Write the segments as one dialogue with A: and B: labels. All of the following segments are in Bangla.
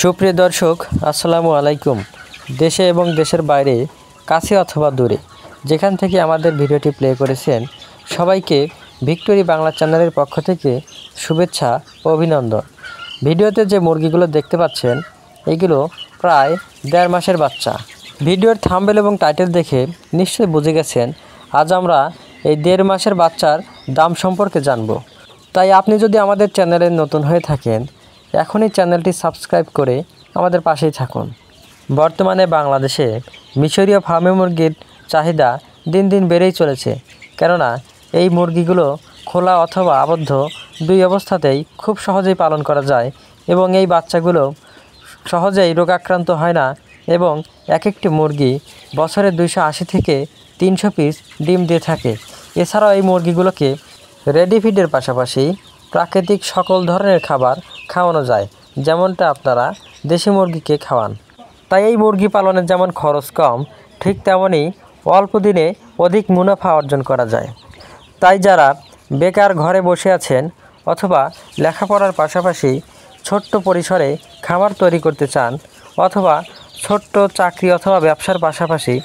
A: সুপ্রিয় দর্শক, আসসালামু আলাইকুম। দেশে এবং দেশের বাইরে, কাছে অথবা দূরে, যেখান থেকে আমাদের ভিডিওটি প্লে করেছেন, সবাইকে ভিক্টোরি বাংলা চ্যানেলের পক্ষ থেকে শুভেচ্ছা ও অভিনন্দন। ভিডিওতে যে মুরগিগুলো দেখতে পাচ্ছেন, এগুলো প্রায় 1.5 মাসের বাচ্চা। ভিডিওর থাম্বনেল এবং টাইটেল দেখে নিশ্চয়ই বুঝে গেছেন আজ আমরা এই 1.5 মাসের বাচ্চার দাম সম্পর্কে জানব। তাই আপনি যদি আমাদের চ্যানেলে নতুন হয়ে থাকেন, এখনই চ্যানেলটি সাবস্ক্রাইব করে আমাদের পাশেই থাকুন। বর্তমানে বাংলাদেশে মিশরীয় ফার্মে মুরগির চাহিদা দিন দিন বেড়েই চলেছে, কেননা এই মুরগিগুলো খোলা অথবা আবদ্ধ দুই অবস্থাতেই খুব সহজেই পালন করা যায় এবং এই বাচ্চাগুলো সহজেই রোগাক্রান্ত হয় না এবং এক একটি মুরগি বছরে 280 থেকে 300 পিস ডিম দিয়ে থাকে। এছাড়াও এই মুরগিগুলোকে রেডি ফিডের পাশাপাশি প্রাকৃতিক সকল ধরনের খাবার খাওয়ানো যায়, যেমনটা আপনারা দেশি মুরগিকে খাওয়ান। তাই এই মুরগি পালনের যেমন খরচ কম, ঠিক তেমনই অল্প দিনে অধিক মুনাফা অর্জন করা যায়। তাই যারা বেকার ঘরে বসে আছেন অথবা লেখাপড়ার পাশাপাশি ছোট্ট পরিসরে খামার তৈরি করতে চান, অথবা ছোট্ট চাকরি অথবা ব্যবসার পাশাপাশি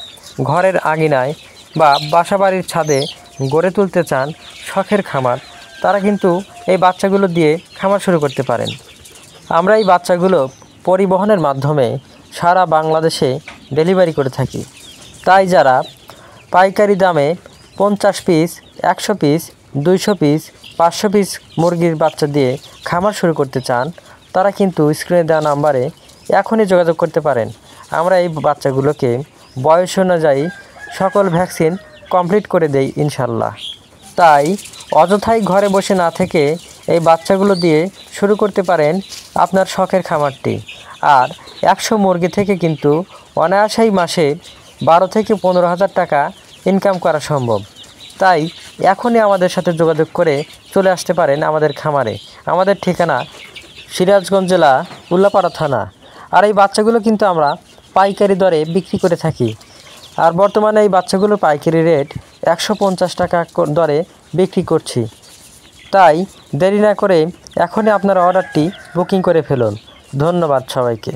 A: ঘরের আঙিনায় বা বাসাবাড়ির ছাদে গড়ে তুলতে চান শখের খামার, তারা কিন্তু এই বাচ্চাগুলো দিয়ে খামার শুরু করতে পারেন। আমরা এই বাচ্চাগুলো পরিবহনের মাধ্যমে সারা বাংলাদেশে ডেলিভারি করে থাকি। তাই যারা পাইকারি দামে 50 পিস, 100 পিস, 200 পিস, 500 পিস মুরগির বাচ্চা দিয়ে খামার শুরু করতে চান, তারা কিন্তু স্ক্রিনে দেওয়া নাম্বারে এখনই যোগাযোগ করতে পারেন। আমরা এই বাচ্চাগুলোকে বয়স অনুযায়ী সকল ভ্যাকসিন কমপ্লিট করে দেই ইনশাল্লাহ। তাই অযথাই ঘরে বসে না থেকে এই বাচ্চাগুলো দিয়ে শুরু করতে পারেন আপনার শখের খামারটি। আর 100 মুরগি থেকে কিন্তু অনায়াসেই মাসে 12 থেকে 15,000 টাকা ইনকাম করা সম্ভব। তাই এখনই আমাদের সাথে যোগাযোগ করে চলে আসতে পারেন আমাদের খামারে। আমাদের ঠিকানা সিরাজগঞ্জ জেলা উল্লাপাড়া থানা। আর এই বাচ্চাগুলো কিন্তু আমরা পাইকারি দরে বিক্রি করে থাকি। আর বর্তমানে এই বাচ্চাগুলোর পাইকারি রেট 150 টাকা দরে বিক্রি করছি। তাই দেরি না করে এখনই আপনার অর্ডারটি বুকিং করে ফেলুন। ধন্যবাদ সবাইকে।